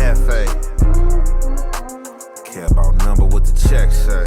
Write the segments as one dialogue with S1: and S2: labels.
S1: Hefe. Care about number what the check say.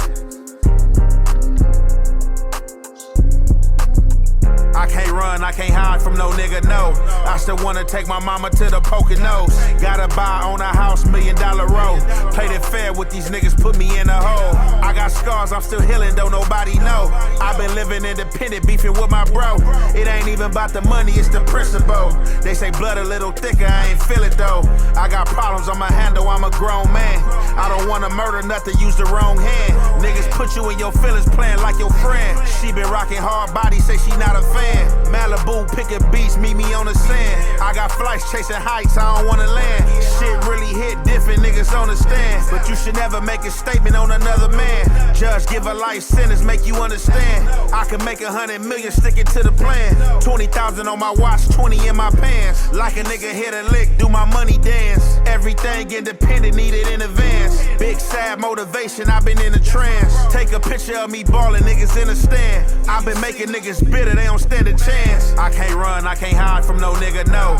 S1: I can't run, I can't hide from no nigga, no. I still wanna take my mama to the Poconos. Gotta buy on a house, $1 million row. Played it fair with these niggas, put me in a hole. I got scars, I'm still healing, don't nobody know. I've been living independent, beefing with my bro. It ain't even about the money, it's the principle. They say blood a little thicker, I ain't feel it though. I got problems on my handle, I'm a grown man. I don't wanna murder nothing, use the wrong hand. Niggas put you in your feelings, playing like your friend. She been rocking hard body, say she not a fan. Malibu, picking beats, meet me on the sand. I got flights chasing heights, I don't wanna land. Shit really hit different, niggas understand. But you should never make a statement on another man. Judge give a life sentence, make you understand. I can make 100 million sticking to the plan. 20,000 on my watch, 20 in my pants. Like a nigga hit a lick, do my money dance. Everything independent, needed in advance. Big sad motivation, I've been in a trance. Take a picture of me ballin', niggas in the stand. I've been making niggas bitter, they don't stand a chance. I can't run, I can't hide from no nigga, no.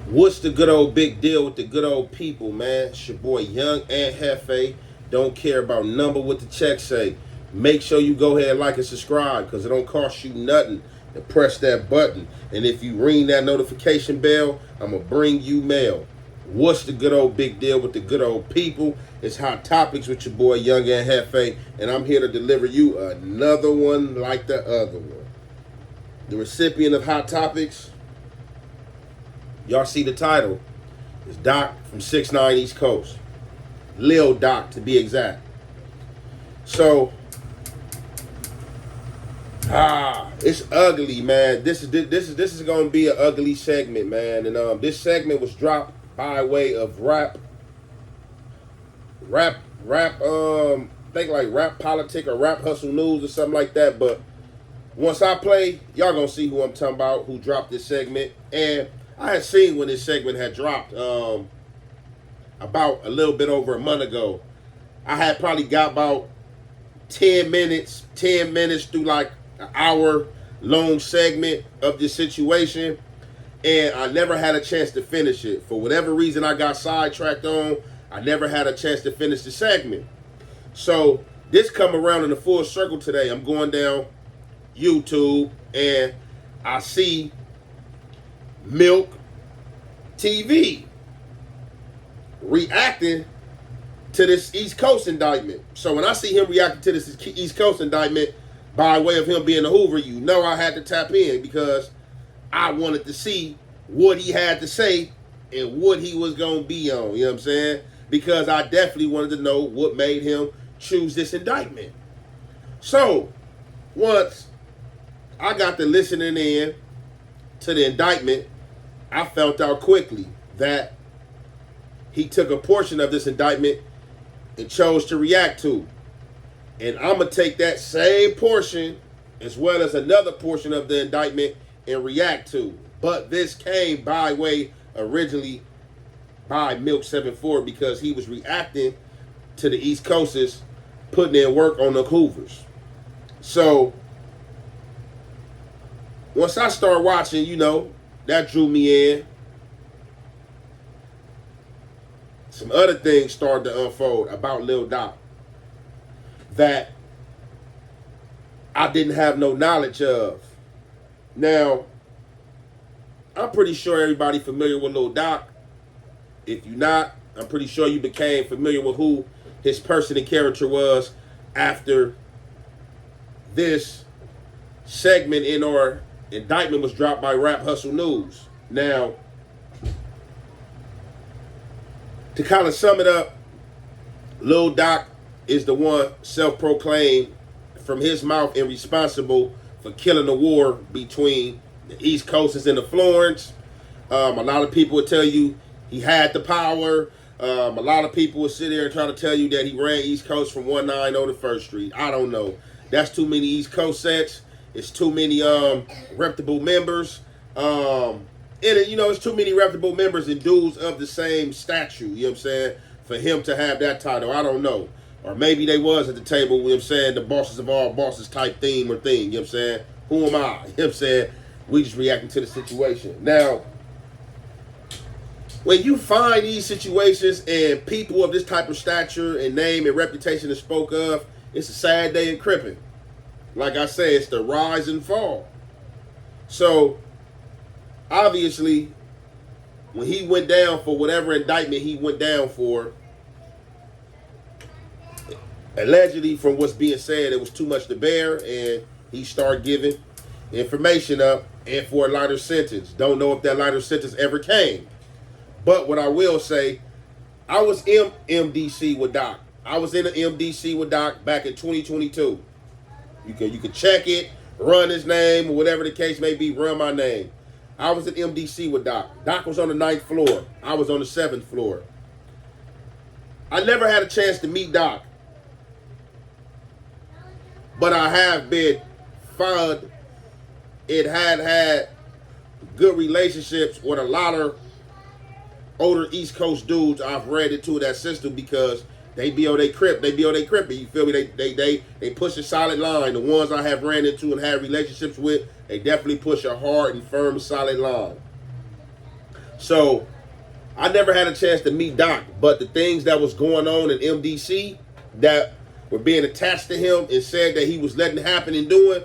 S2: What's the good old big deal with the good old people, man? It's your boy Young and Hefe. Don't care about number what the check say. Make sure you go ahead and like and subscribe, because it don't cost you nothing to press that button. And if you ring that notification bell, I'm going to bring you mail. What's the good old big deal with the good old people? It's Hot Topics with your boy Young and Hefe, and I'm here to deliver you another one like the other one. The recipient of Hot Topics, y'all see the title, is Doc from 6'9" East Coast. Lil Doc, to be exact. So, it's ugly, man. This is gonna be an ugly segment, man. And this segment was dropped by way of rap, think like Rap Politic or Rap Hustle News or something like that. But once I play, y'all gonna see who I'm talking about, who dropped this segment. And I had seen when this segment had dropped about a little bit over a month ago. I had probably got about 10 minutes through like an hour long segment of this situation, and I never had a chance to finish it. For whatever reason I got sidetracked on, I never had a chance to finish the segment. So this come around in a full circle today. I'm going down YouTube and I see Milk TV reacting to this East Coast indictment. So when I see him reacting to this East Coast indictment by way of him being a Hoover, you know I had to tap in, because I wanted to see what he had to say and what he was going to be on, you know what I'm saying? Because I definitely wanted to know what made him choose this indictment. So once I got to listening in to the indictment, I found out quickly that he took a portion of this indictment and chose to react to. And I'm going to take that same portion as well as another portion of the indictment and react to. But this came by way originally by Milk 74, because he was reacting to the East Coasters putting in work on the Hoovers. So once I start watching, you know, that drew me in. Some other things started to unfold about Lil Doc that I didn't have no knowledge of. Now, I'm pretty sure everybody familiar with Lil Doc. If you're not, I'm pretty sure you became familiar with who his person and character was after this segment in our indictment was dropped by Rap Hustle News. Now, to kind of sum it up, Lil Doc is the one self-proclaimed from his mouth and responsible for killing the war between the East Coasters and the Florence. A lot of people would tell you he had the power. A lot of people would sit there and try to tell you that he ran East Coast from 190 to 1st Street. I don't know. That's too many East Coast sets. It's too many reputable members. And, you know, it's too many reputable members and dudes of the same stature, you know what I'm saying, for him to have that title. I don't know. Or maybe they was at the table, you know what I'm saying, the bosses of all bosses type theme or thing, you know what I'm saying? Who am I? You know what I'm saying? We just reacting to the situation. Now, when you find these situations and people of this type of stature and name and reputation is spoke of, it's a sad day in cripping. Like I say, it's the rise and fall. So, obviously, when he went down for whatever indictment he went down for, allegedly, from what's being said, it was too much to bear, and he started giving information up and for a lighter sentence. Don't know if that lighter sentence ever came. But what I will say, I was in MDC with Doc. I was in an MDC with Doc back in 2022. You can check it, run his name, or whatever the case may be, run my name. I was at MDC with Doc. Doc was on the 9th floor. I was on the 7th floor. I never had a chance to meet Doc. But I have been found it had good relationships with a lot of older East Coast dudes I've ran into that system because they be on their crip. They be on their crip. You feel me? They push a solid line. The ones I have ran into and had relationships with, they definitely push a hard and firm, solid line. So I never had a chance to meet Doc, but the things that was going on in MDC that were being attached to him and said that he was letting happen and doing,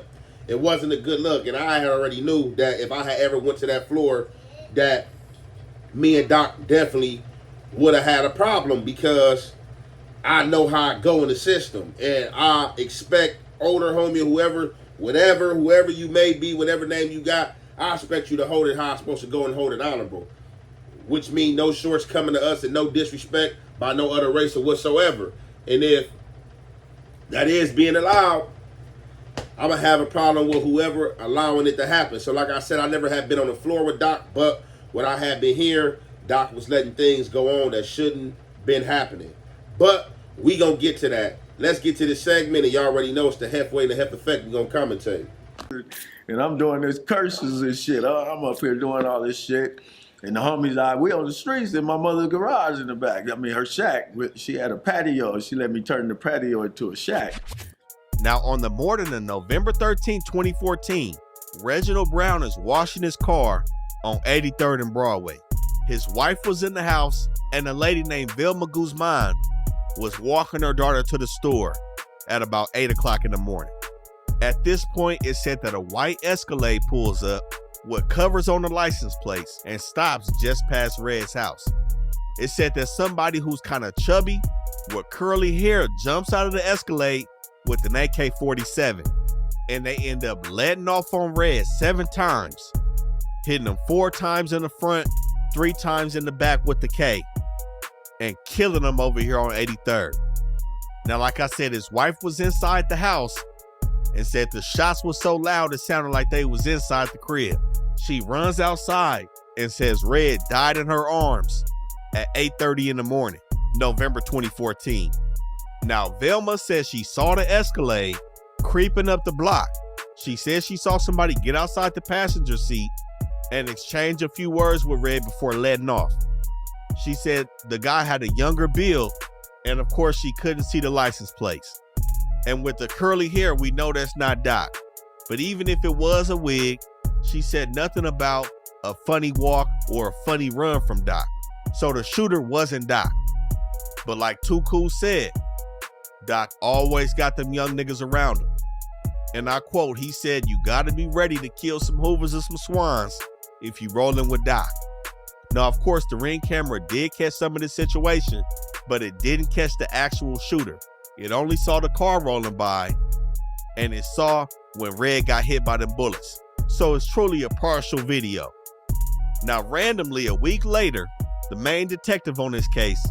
S2: it wasn't a good look. And I had already knew that if I had ever went to that floor, that me and Doc definitely would have had a problem because I know how I go in the system. And I expect older homie, whoever you may be, whatever name you got, I expect you to hold it how I'm supposed to go and hold it honorable. Which means no shorts coming to us and no disrespect by no other race or whatsoever. And if that is being allowed, I'm going to have a problem with whoever allowing it to happen. So like I said, I never have been on the floor with Doc, but what I have been hearing, Doc was letting things go on that shouldn't been happening. But we going to get to that. Let's get to this segment, and y'all already know it's the Halfway and the Hef Effect. We're going to commentate.
S3: And I'm doing this curses and shit. I'm up here doing all this shit. And the homies, we on the streets in my mother's garage in the back. I mean, her shack. She had a patio. She let me turn the patio into a shack.
S1: Now, on the morning of November 13, 2014, Reginald Brown is washing his car on 83rd and Broadway. His wife was in the house, and a lady named Vilma Guzman was walking her daughter to the store at about 8 o'clock in the morning. At this point, it said that a white Escalade pulls up with covers on the license plates and stops just past Red's house. It said that somebody who's kind of chubby with curly hair jumps out of the Escalade with an AK-47, and they end up letting off on Red 7 times, hitting him 4 times in the front, 3 times in the back with the K, and killing him over here on 83rd. Now, like I said, his wife was inside the house and said the shots were so loud it sounded like they was inside the crib. She runs outside and says Red died in her arms at 8:30 in the morning, November 2014. Now, Velma says she saw the Escalade creeping up the block. She says she saw somebody get outside the passenger seat and exchange a few words with Red before letting off. She said the guy had a younger build, and of course she couldn't see the license plates. And with the curly hair, we know that's not Doc. But even if it was a wig, she said nothing about a funny walk or a funny run from Doc. So the shooter wasn't Doc. But like Too Cool said, Doc always got them young niggas around him. And I quote, he said, "You gotta be ready to kill some Hoovers and some Swans if you rolling with Doc." Now, of course, the Ring camera did catch some of this situation, but it didn't catch the actual shooter. It only saw the car rolling by, and it saw when Red got hit by them bullets. So it's truly a partial video. Now, randomly, a week later, the main detective on this case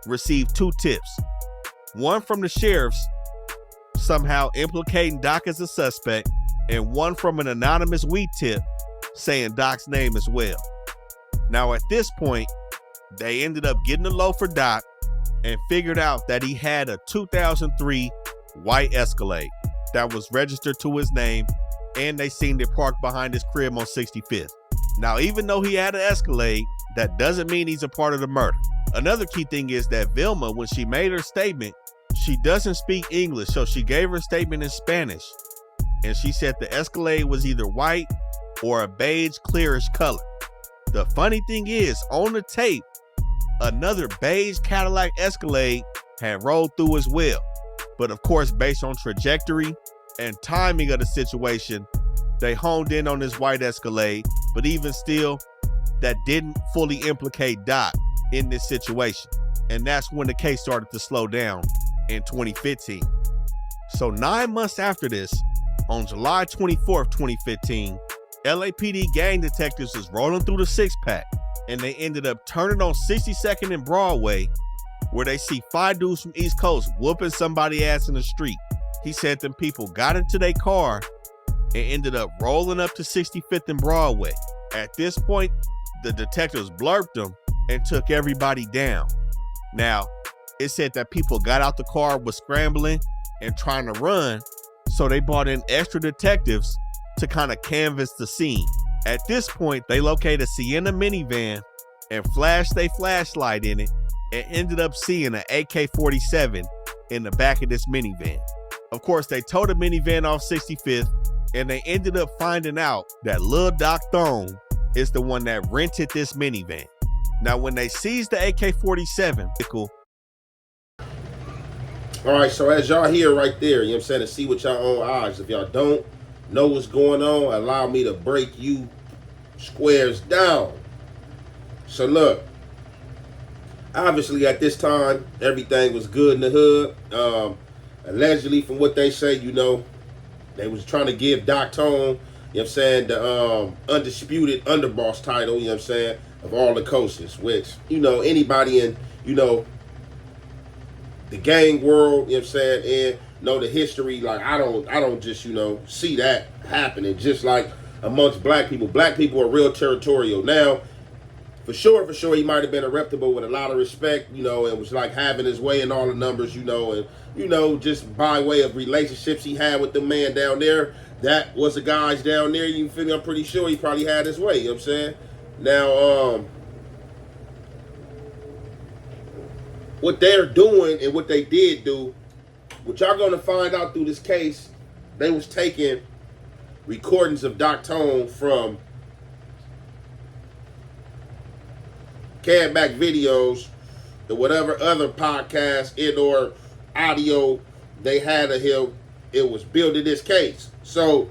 S1: received 2 tips. One from the sheriffs, somehow implicating Doc as a suspect, and one from an anonymous weed tip saying Doc's name as well. Now, at this point, they ended up getting a low for Doc and figured out that he had a 2003 white Escalade that was registered to his name, and they seen it parked behind his crib on 65th. Now, even though he had an Escalade, that doesn't mean he's a part of the murder. Another key thing is that Vilma, when she made her statement,
S4: She doesn't speak English, so she gave her statement in Spanish. And she said the Escalade was either white or a beige clearish color. The funny thing is, on the tape, another beige Cadillac Escalade had rolled through as well. But of course, based on trajectory and timing of the situation, they honed in on this white Escalade. But even still, that didn't fully implicate Doc in this situation. And that's when the case started to slow down in 2015. So 9 months after this, on July 24th, 2015, LAPD gang detectives was rolling through the 6-pack, and they ended up turning on 62nd and Broadway, where they see 5 dudes from East Coast whooping somebody ass in the street. He said them people got into their car and ended up rolling up to 65th and Broadway. At this point, the detectives blurped them and took everybody down. Now, it said that people got out the car, was scrambling and trying to run, so they brought in extra detectives to kind of canvass the scene. At this point, they located a Sienna minivan and flashed their flashlight in it and ended up seeing an AK-47 in the back of this minivan. Of course, they towed the minivan off 65th, and they ended up finding out that Lil Doc is the one that rented this minivan. Now, when they seized the AK-47 vehicle.
S2: All right, so as y'all hear right there, you know what I'm saying, to see with y'all own eyes. If y'all don't know what's going on, allow me to break you squares down. So look, obviously at this time, everything was good in the hood. Allegedly, from what they say, you know, they was trying to give Doc Tone, you know what I'm saying, the undisputed underboss title, you know what I'm saying, of all the coasts, which, you know, anybody in, you know, the gang world, you know what I'm saying, and know the history, like I don't just, you know, see that happening. Just like amongst black people are real territorial. Now, for sure, he might have been a reputable with a lot of respect, you know, and was like having his way in all the numbers, you know, and, you know, just by way of relationships he had with the man down there, that was the guys down there, you feel me? I'm pretty sure he probably had his way, you know what I'm saying? Now, what they're doing and what they did do, what y'all gonna find out through this case, they was taking recordings of Doc Tone from cab-back videos or whatever other podcast and or audio they had of him. It was building this case. So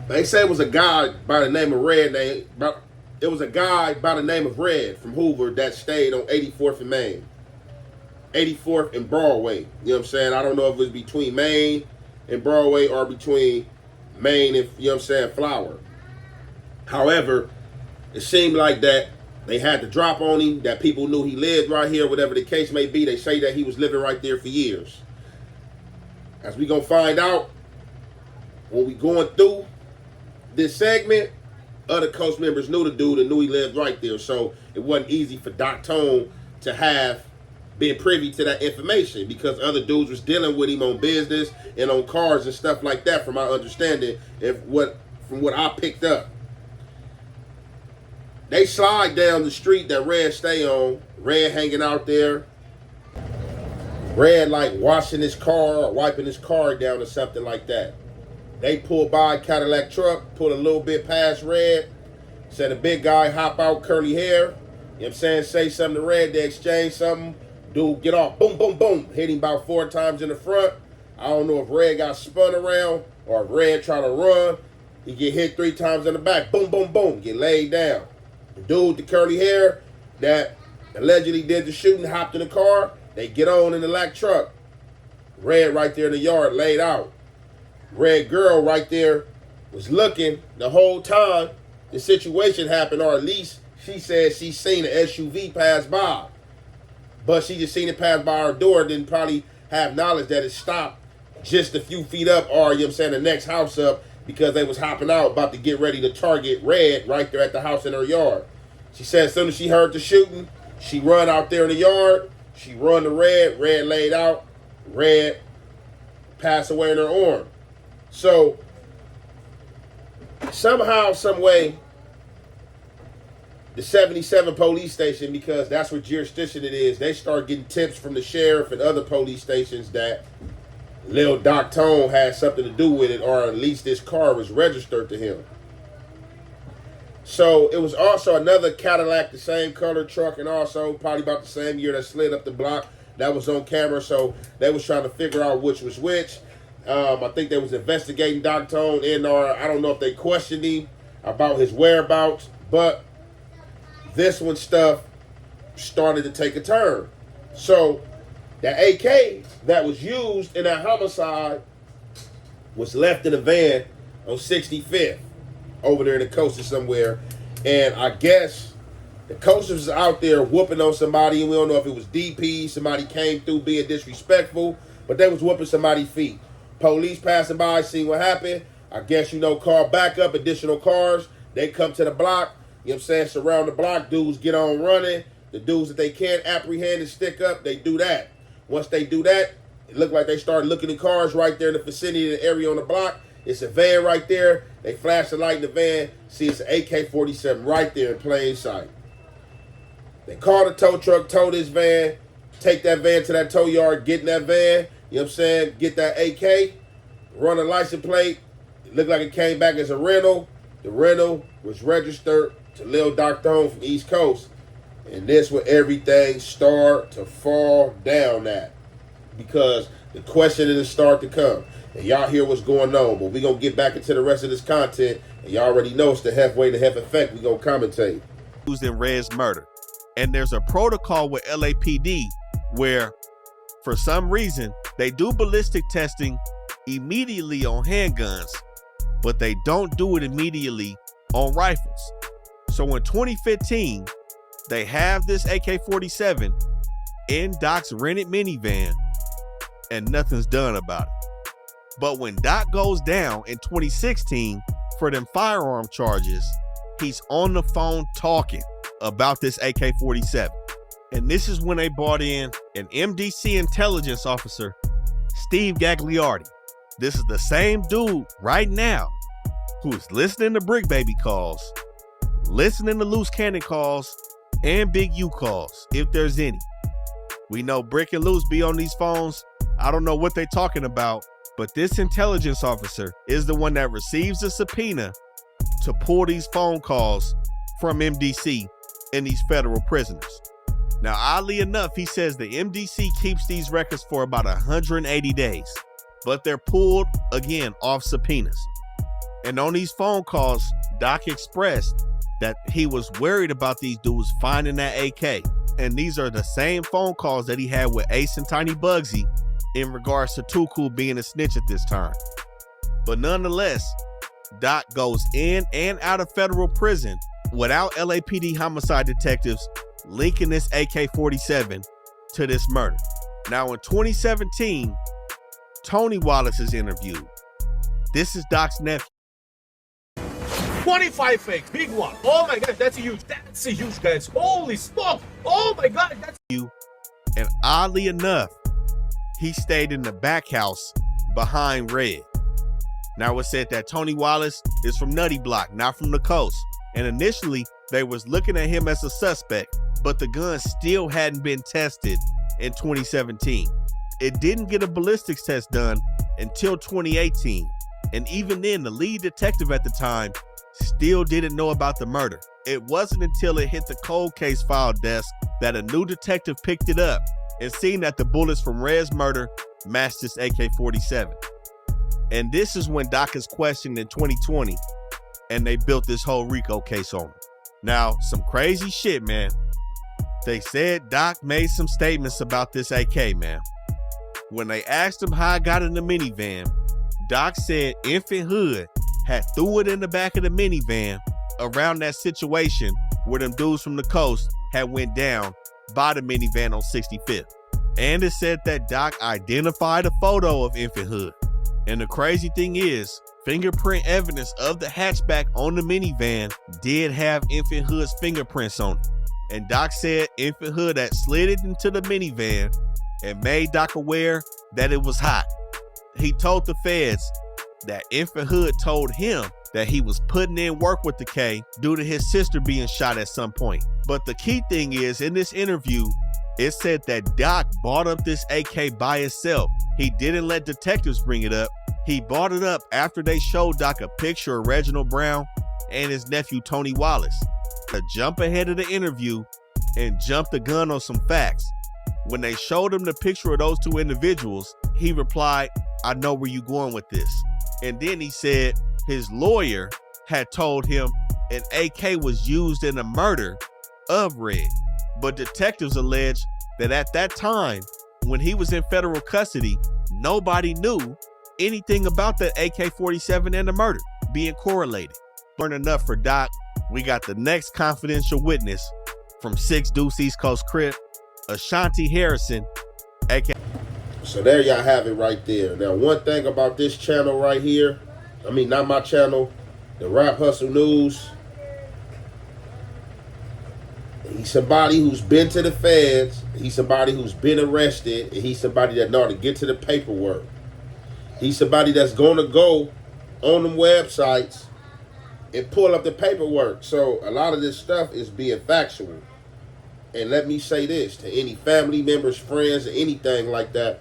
S2: they say it was a guy by the name of Red. It was a guy by the name of Red from Hoover that stayed on 84th and Main. 84th and Broadway. You know what I'm saying? I don't know if it was between Main and Broadway or between Main and, you know what I'm saying, Flower. However, it seemed like that they had the drop on him, that people knew he lived right here, whatever the case may be. They say that he was living right there for years. As we gonna find out when we going through this segment, other Coast members knew the dude and knew he lived right there. So it wasn't easy for Doc Tone to have been privy to that information because other dudes was dealing with him on business and on cars and stuff like that, from my understanding and from what I picked up. They slide down the street that Red stay on. Red hanging out there. Red like washing his car or wiping his car down or something like that. They pull by a Cadillac truck, pull a little bit past Red. Said a big guy hop out, curly hair. You know what I'm saying? Say something to Red, they exchange something. Dude get off, boom, boom, boom. Hit him about 4 times in the front. I don't know if Red got spun around or if Red trying to run. He get hit 3 times in the back. Boom, boom, boom. Get laid down. The dude with the curly hair that allegedly did the shooting hopped in the car. They get on in the Lac truck. Red right there in the yard, laid out. Red girl right there was looking the whole time the situation happened, or at least she said she seen an SUV pass by. But she just seen it pass by her door, didn't probably have knowledge that it stopped just a few feet up, or, you know what I'm saying, the next house up, because they was hopping out about to get ready to target Red right there at the house in her yard. She said as soon as she heard the shooting, she run out there in the yard. She run to Red. Red laid out. Red passed away in her arm. So somehow, some way, the 77 police station, because that's what jurisdiction it is, they start getting tips from the sheriff and other police stations that Lil Doc Tone had something to do with it, or at least this car was registered to him. So it was also another Cadillac, the same color truck, and also probably about the same year that slid up the block. That was on camera, so they was trying to figure out which was which. I think they was investigating Doc Tone, and or I don't know if they questioned him about his whereabouts, but this one stuff started to take a turn. So the AK that was used in that homicide was left in a van on 65th over there in the coast somewhere. And I guess the coasters was out there whooping on somebody, and we don't know if it was DP, somebody came through being disrespectful, but they was whooping somebody's feet. Police passing by, seeing what happened. I guess, call backup, additional cars. They come to the block, surround the block. Dudes get on running. The dudes that they can't apprehend and stick up, they do that. Once they do that, it looked like they started looking at cars right there in the vicinity of the area on the block. It's a van right there. They flash the light in the van. See, it's an AK-47 right there in plain sight. They call the tow truck, tow this van, take that van to that tow yard, get in that van, get that AK, run a license plate. It looked like it came back as a rental. The rental was registered to Lil Doc Tone from East Coast. And this where everything start to fall down at. Because the questioning start to come. And y'all hear what's going on. But we're going to get back into the rest of this content. And y'all already know it's the halfway to half effect. We're going to commentate.
S4: Who's in Red's murder. And there's a protocol with LAPD where, for some reason, they do ballistic testing immediately on handguns, but they don't do it immediately on rifles. So in 2015, they have this AK-47 in Doc's rented minivan, and nothing's done about it. But when Doc goes down in 2016 for them firearm charges, he's on the phone talking about this AK-47. And this is when they brought in an MDC intelligence officer, Steve Gagliardi. This is the same dude right now who's listening to Brick Baby calls, listening to Loose Cannon calls, and Big U calls, if there's any. We know Brick and Loose be on these phones. I don't know what they're talking about, but this intelligence officer is the one that receives the subpoena to pull these phone calls from MDC and these federal prisoners. Now, oddly enough, he says the MDC keeps these records for about 180 days, but they're pulled, again, off subpoenas. And on these phone calls, Doc expressed that he was worried about these dudes finding that AK. And these are the same phone calls that he had with Ace and Tiny Bugsy in regards to Tuku being a snitch at this time. But nonetheless, Doc goes in and out of federal prison without LAPD homicide detectives linking this AK-47 to this murder. Now in 2017, Tony Wallace is interviewed. This is Doc's nephew.
S5: 25 fakes, big one. Oh my God, that's huge. That's a huge, guys. Holy smoke. Oh my God, that's
S4: you. And oddly enough, he stayed in the back house behind Red. Now it's said that Tony Wallace is from Nutty Block, not from the coast. And initially, they was looking at him as a suspect, but the gun still hadn't been tested in 2017. It didn't get a ballistics test done until 2018. And even then, the lead detective at the time still didn't know about the murder. It wasn't until it hit the cold case file desk that a new detective picked it up and seen that the bullets from Red's murder matched this AK-47. And this is when Doc is questioned in 2020, and they built this whole RICO case on him. Now, some crazy shit, man. They said Doc made some statements about this AK, man. When they asked him how I got in the minivan, Doc said Infant Hood had threw it in the back of the minivan around that situation where them dudes from the coast had went down by the minivan on 65th. And it said that Doc identified a photo of Infant Hood. And the crazy thing is, fingerprint evidence of the hatchback on the minivan did have Infant Hood's fingerprints on it. And Doc said Infant Hood had slid it into the minivan and made Doc aware that it was hot. He told the feds that Infant Hood told him that he was putting in work with the K due to his sister being shot at some point. But the key thing is, in this interview, it said that Doc bought up this AK by itself. He didn't let detectives bring it up. He bought it up after they showed Doc a picture of Reginald Brown and his nephew Tony Wallace. To jump ahead of the interview and jump the gun on some facts, when they showed him the picture of those two individuals, he replied, "I know where you going with this." And then he said his lawyer had told him an AK was used in the murder of Red. But detectives allege that at that time, when he was in federal custody, nobody knew anything about that AK-47 and the murder being correlated. Learn enough for Doc. We got the next confidential witness from 6 Deuce East Coast Crip, Ashanti Harrison, aka.
S2: So there y'all have it right there. Now, one thing about this channel right here, I mean, not my channel, the Rap Hustle News, he's somebody who's been to the feds, he's somebody who's been arrested, and he's somebody that know how to get to the paperwork. He's somebody that's going to go on them websites and pull up the paperwork. So a lot of this stuff is being factual. And let me say this to any family members, friends, or anything like that.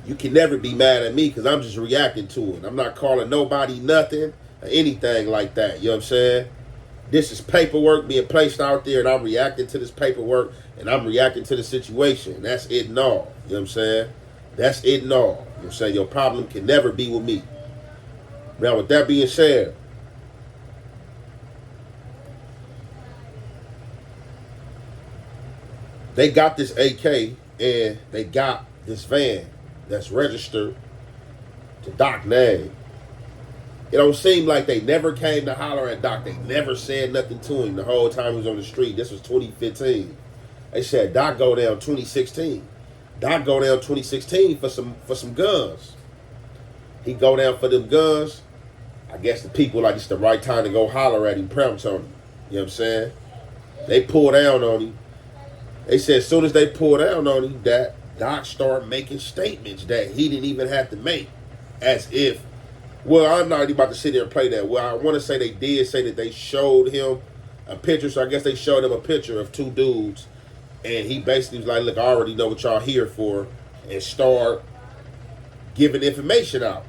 S2: You can never be mad at me because I'm just reacting to it. I'm not calling nobody nothing or anything like that. You know what I'm saying? This is paperwork being placed out there, and I'm reacting to this paperwork, and I'm reacting to the situation. That's it and all. You know what I'm saying? That's it and all. You know what I'm saying? Your problem can never be with me. Now, with that being said, they got this AK and they got this van that's registered to Doc name. It don't seem like they never came to holler at Doc. They never said nothing to him the whole time he was on the street. This was 2015. They said Doc go down 2016. Doc go down 2016 for some guns. He go down for them guns. I guess the people like it's the right time to go holler at him, pounce on him. You know what I'm saying? They pull down on him. They said as soon as they pull down on him, that Doc started making statements that he didn't even have to make. As if, well, I'm not even about to sit there and play that. Well, I want to say they did say that they showed him a picture. So I guess they showed him a picture of two dudes. And he basically was like, look, I already know what y'all here for. And start giving information out.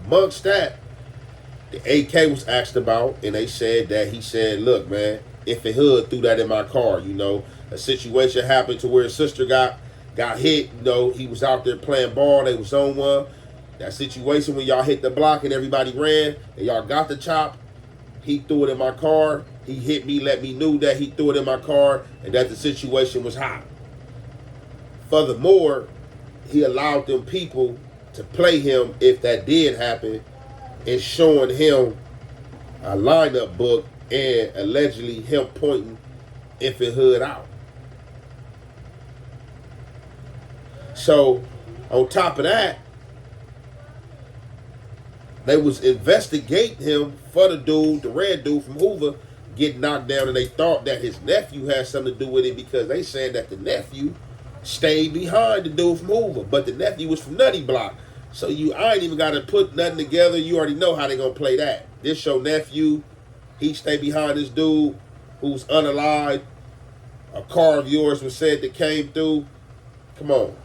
S2: Amongst that, the AK was asked about, and they said that he said, look, man, if a hood threw that in my car, you know, a situation happened to where his sister got hit, you know, he was out there playing ball, they was on one. That situation when y'all hit the block and everybody ran, and y'all got the chop, he threw it in my car. He hit me, let me know that he threw it in my car, and that the situation was hot. Furthermore, he allowed them people to play him if that did happen, and showing him a lineup book and allegedly him pointing Infant Hood out. So, on top of that, they was investigating him for the dude, the red dude from Hoover, getting knocked down, and they thought that his nephew had something to do with it because they said that the nephew stayed behind the dude from Hoover, but the nephew was from Nutty Block. So I ain't even got to put nothing together. You already know how they going to play that. This your nephew. He stayed behind this dude who's unalive. A car of yours was said that came through. Come on.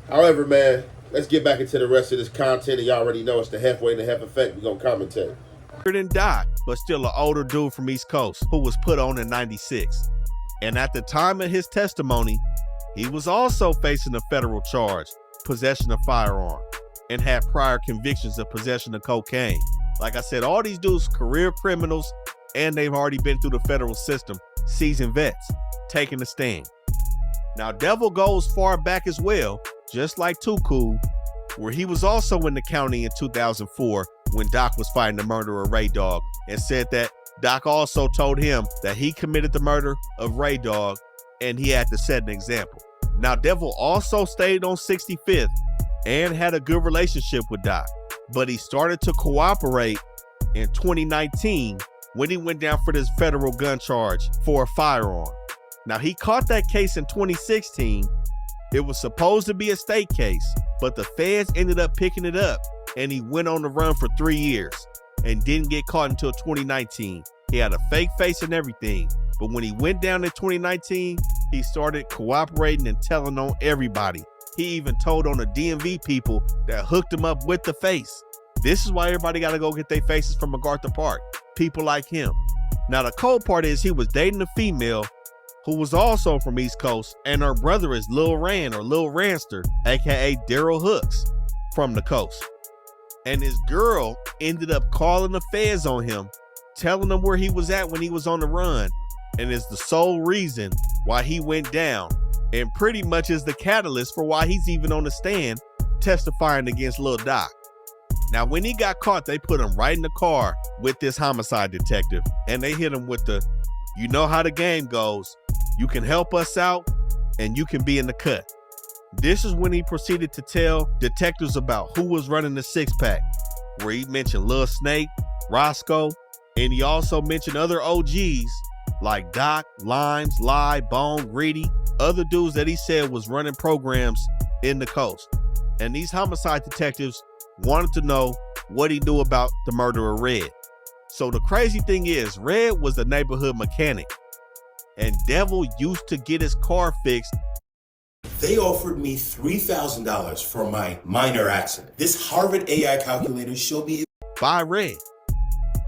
S2: However, man, let's get back into the rest of this content. And y'all already know it's the halfway and the half effect. We're going to commentate.
S4: Than Doc, but still an older dude from East Coast who was put on in 96. And at the time of his testimony, he was also facing a federal charge, possession of firearm, and had prior convictions of possession of cocaine. Like I said, all these dudes career criminals, and they've already been through the federal system, seasoned vets, taking the stand. Now, Devil goes far back as well, just like Too Cool, where he was also in the county in 2004 when Doc was fighting the murderer Ray Dog, and said that Doc also told him that he committed the murder of Ray Dog and he had to set an example. Now, Devil also stayed on 65th and had a good relationship with Doc, but he started to cooperate in 2019 when he went down for this federal gun charge for a firearm. Now, he caught that case in 2016. It was supposed to be a state case, but the feds ended up picking it up and he went on the run for 3 years and didn't get caught until 2019. He had a fake face and everything, but when he went down in 2019, he started cooperating and telling on everybody. He even told on the DMV people that hooked him up with the face. This is why everybody got to go get their faces from MacArthur Park. People like him. Now, the cold part is he was dating a female who was also from East Coast, and her brother is Lil Ran or Lil Ranster, aka Daryl Hooks, from the coast. And his girl ended up calling the feds on him, telling them where he was at when he was on the run, and is the sole reason why he went down, and pretty much is the catalyst for why he's even on the stand testifying against Lil Doc. Now, when he got caught, they put him right in the car with this homicide detective, and they hit him with the, you know how the game goes. You can help us out, and you can be in the cut. This is when he proceeded to tell detectives about who was running the six-pack, where he mentioned Lil Snake, Roscoe, and he also mentioned other OGs like Doc, Limes, Lie, Bone, Greedy, other dudes that he said was running programs in the coast. And these homicide detectives wanted to know what he knew about the murderer Red. So the crazy thing is, Red was a neighborhood mechanic, and Devil used to get his car fixed.
S6: They offered me $3,000 for my minor accident. This Harvard AI calculator showed me
S4: By Red.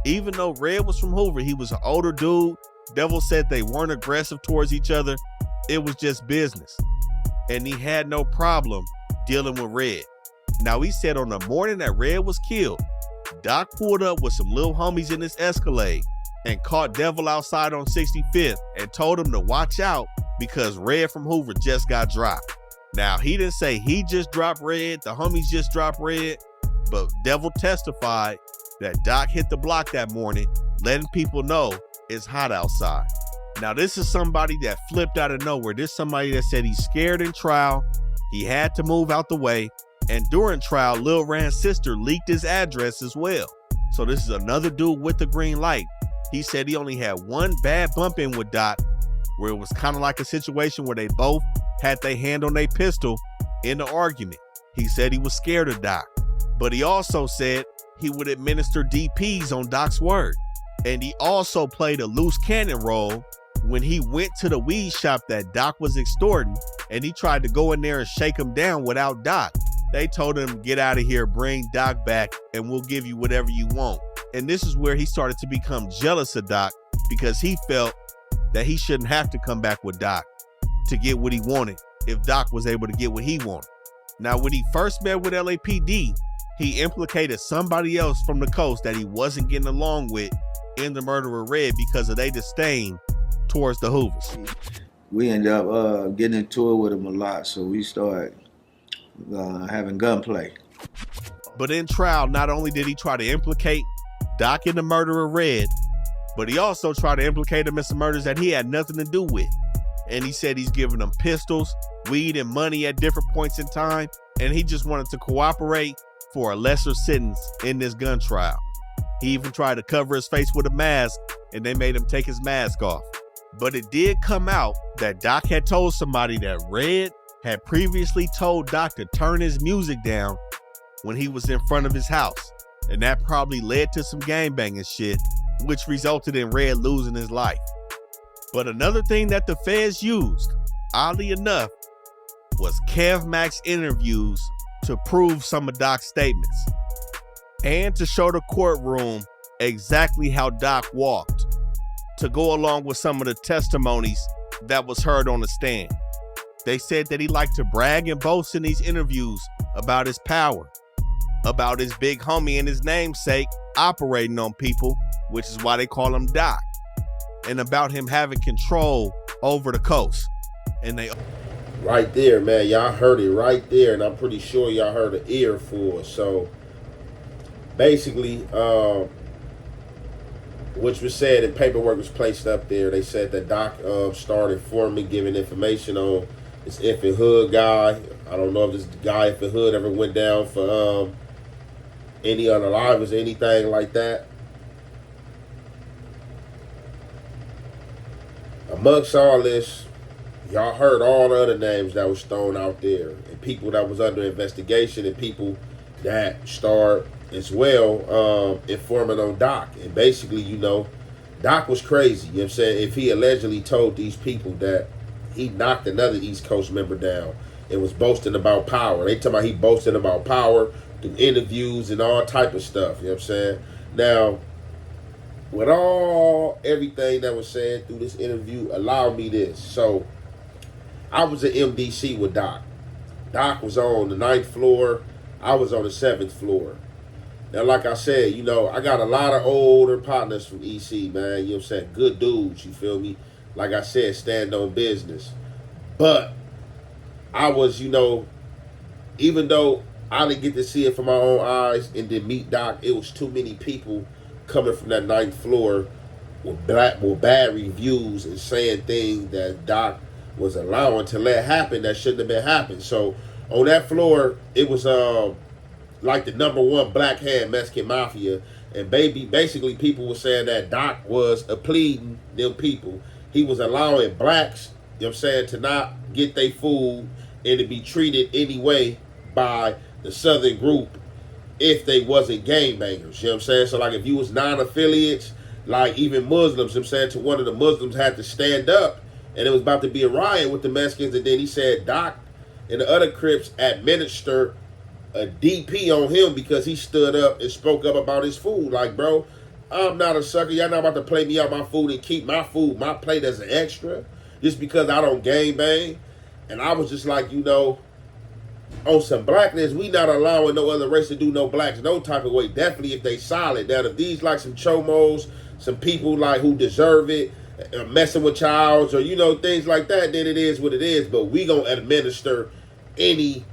S4: Even though Red was from Hoover, he was an older dude. Devil said they weren't aggressive towards each other. It was just business. And he had no problem dealing with Red. Now, he said on the morning that Red was killed, Doc pulled up with some little homies in his Escalade and caught Devil outside on 65th and told him to watch out because Red from Hoover just got dropped. Now, he didn't say he just dropped Red, the homies just dropped Red, but Devil testified that Doc hit the block that morning, letting people know it's hot outside. Now, this is somebody that flipped out of nowhere. This is somebody that said he's scared in trial. He had to move out the way. And during trial, Lil Ran's sister leaked his address as well. So this is another dude with the green light. He said he only had one bad bump in with Doc, where it was kind of like a situation where they both had their hand on their pistol in the argument. He said he was scared of Doc, but he also said he would administer DPs on Doc's word. And he also played a loose cannon role when he went to the weed shop that Doc was extorting, and he tried to go in there and shake him down without Doc. They told him, get out of here, bring Doc back, and we'll give you whatever you want. And this is where he started to become jealous of Doc because he felt that he shouldn't have to come back with Doc to get what he wanted if Doc was able to get what he wanted. Now, when he first met with LAPD, he implicated somebody else from the coast that he wasn't getting along with in the murderer Red because of their disdain towards the Hoovers.
S3: We ended up getting into it with him a lot, so we started having gunplay.
S4: But in trial, not only did he try to implicate Doc in the murderer Red, but he also tried to implicate him in some murders that he had nothing to do with. And he said he's giving them pistols, weed, and money at different points in time, and he just wanted to cooperate for a lesser sentence in this gun trial. He even tried to cover his face with a mask, and they made him take his mask off. But it did come out that Doc had told somebody that Red had previously told Doc to turn his music down when he was in front of his house. And that probably led to some gangbanging shit, which resulted in Red losing his life. But another thing that the feds used, oddly enough, was Kev Max interviews to prove some of Doc's statements and to show the courtroom exactly how Doc walked, to go along with some of the testimonies that was heard on the stand. They said that he liked to brag and boast in these interviews about his power, about his big homie and his namesake operating on people, which is why they call him Doc, and about him having control over the coast. And they
S2: right there, man, y'all heard it right there, and I'm pretty sure y'all heard an earful. So basically, which was said and paperwork was placed up there, they said that Doc started formally giving information on this infant hood guy. I don't know if this guy infant hood ever went down for any unalivers or anything like that. Amongst all this, y'all heard all the other names that was thrown out there, and people that was under investigation, and people that started as well informing on Doc. And basically, you know, Doc was crazy. You know what I'm saying? If he allegedly told these people that he knocked another East Coast member down and was boasting about power. They talking about he boasted about power through interviews and all type of stuff. You know what I'm saying? Now, with everything that was said through this interview, allow me this. So, I was at MDC with Doc. Doc was on the 9th floor. I was on the 7th floor. Now, like I said, you know, I got a lot of older partners from EC, man. You know what I'm saying? Good dudes, you feel me? Like I said, stand on business. But I was, you know, even though I didn't get to see it from my own eyes and then meet Doc, it was too many people coming from that 9th floor with bad reviews and saying things that Doc was allowing to let happen that shouldn't have been happening. So on that floor, it was like the #1 black hand Mexican mafia, and basically people were saying that Doc was pleading them people. He was allowing blacks, you know what I'm saying, to not get their food and to be treated anyway by the Southern group if they wasn't gangbangers. You know what I'm saying? So like if you was non-affiliates, like even Muslims, you know what I'm saying, to one of the Muslims had to stand up and it was about to be a riot with the Mexicans, and then he said Doc and the other Crips administered a DP on him because he stood up and spoke up about his food. Like, bro, I'm not a sucker. Y'all not about to play me out my food and keep my food, my plate as an extra just because I don't gangbang. And I was just like, you know, on some blackness, we not allowing no other race to do no blacks no type of way. Definitely if they solid. Now, if these like some chomos, some people like who deserve it, messing with childs or, you know, things like that, then it is what it is. But we gonna administer any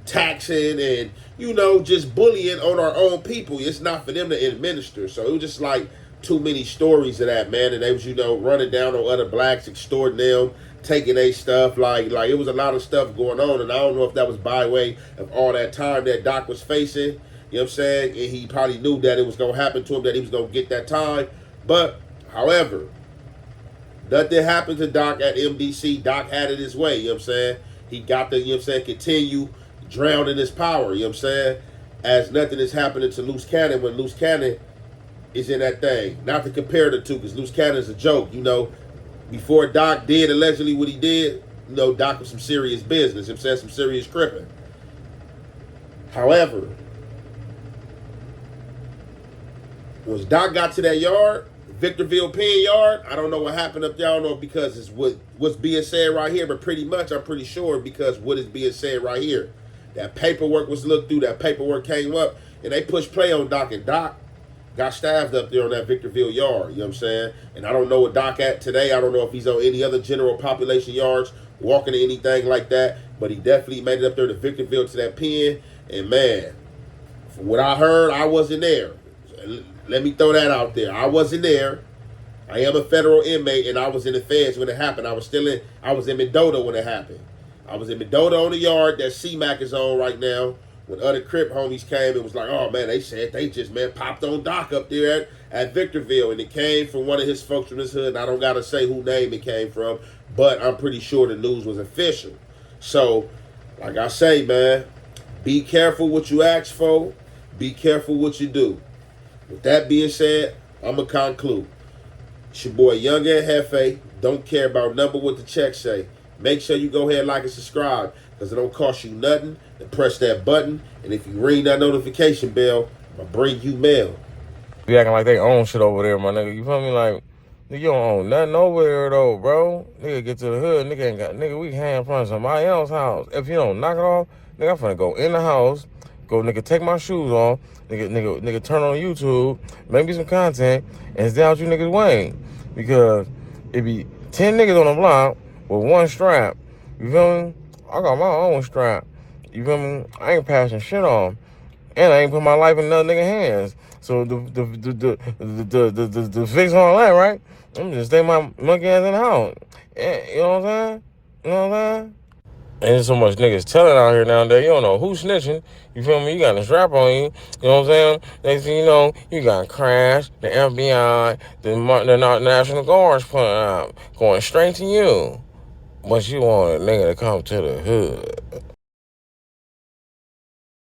S2: taxing and, you know, just bullying on our own people. It's not for them to administer. So it was just like too many stories of that, man. And they was, you know, running down on other blacks, extorting them, taking their stuff. Like it was a lot of stuff going on. And I don't know if that was by way of all that time that Doc was facing. You know what I'm saying? And he probably knew that it was going to happen to him, that he was going to get that time. But, however, nothing happened to Doc at MDC. Doc had it his way, you know what I'm saying? He got to, you know what I'm saying, continue drowning his power, you know what I'm saying? As nothing is happening to Loose Cannon when Loose Cannon is in that thing. Not to compare the two, because Loose Cannon is a joke, you know. Before Doc did allegedly what he did, you know, Doc was some serious business, you know what I'm saying, some serious cripping. However, once Doc got to that yard, Victorville Pen yard, I don't know what happened up there. I don't know because it's what's being said right here, but pretty much I'm pretty sure because what is being said right here. That paperwork was looked through, that paperwork came up, and they pushed play on Doc, and Doc got stabbed up there on that Victorville yard, you know what I'm saying? And I don't know what Doc at today. I don't know if he's on any other general population yards, walking to anything like that, but he definitely made it up there to Victorville to that pen, and man, from what I heard, I wasn't there. Let me throw that out there. I wasn't there. I am a federal inmate, and I was in the feds when it happened. I was in Mendota when it happened. I was in Mendota on the yard that C-Mac is on right now. When other Crip homies came, it was like, oh man, they said they just, man, popped on Doc up there at Victorville, and it came from one of his folks from his hood. And I don't gotta say who name it came from, but I'm pretty sure the news was official. So, like I say, man, be careful what you ask for. Be careful what you do. With that being said, I'm going to conclude. It's your boy Young and Hefe. Don't care about number what the check say. Make sure you go ahead and like and subscribe because it don't cost you nothing to press that button. And if you ring that notification bell, I'm going to bring you mail.
S7: Be acting like they own shit over there, my nigga. You feel me? Like, nigga, you don't own nothing over there, though, bro. Nigga, get to the hood. Nigga ain't got, nigga, we hand front somebody else's house. If you don't knock it off, nigga, I'm finna go in the house, go, nigga, take my shoes off, nigga, turn on YouTube, make me some content, and stay out you niggas' way. Because it be 10 niggas on the block with one strap. You feel me? I got my own strap. You feel me? I ain't passing shit on. And I ain't put my life in another nigga hands. So the fix all that, right? I'm just stay my monkey ass in the house. You know what I'm saying? You know what I'm saying? Ain't so much niggas telling out here nowadays. You don't know who's snitching. You feel me? You got a strap on you. You know what I'm saying? Next thing you know, you got Crash, the FBI, the National Guards pulling out, going straight to you. But you want a nigga to come to the hood.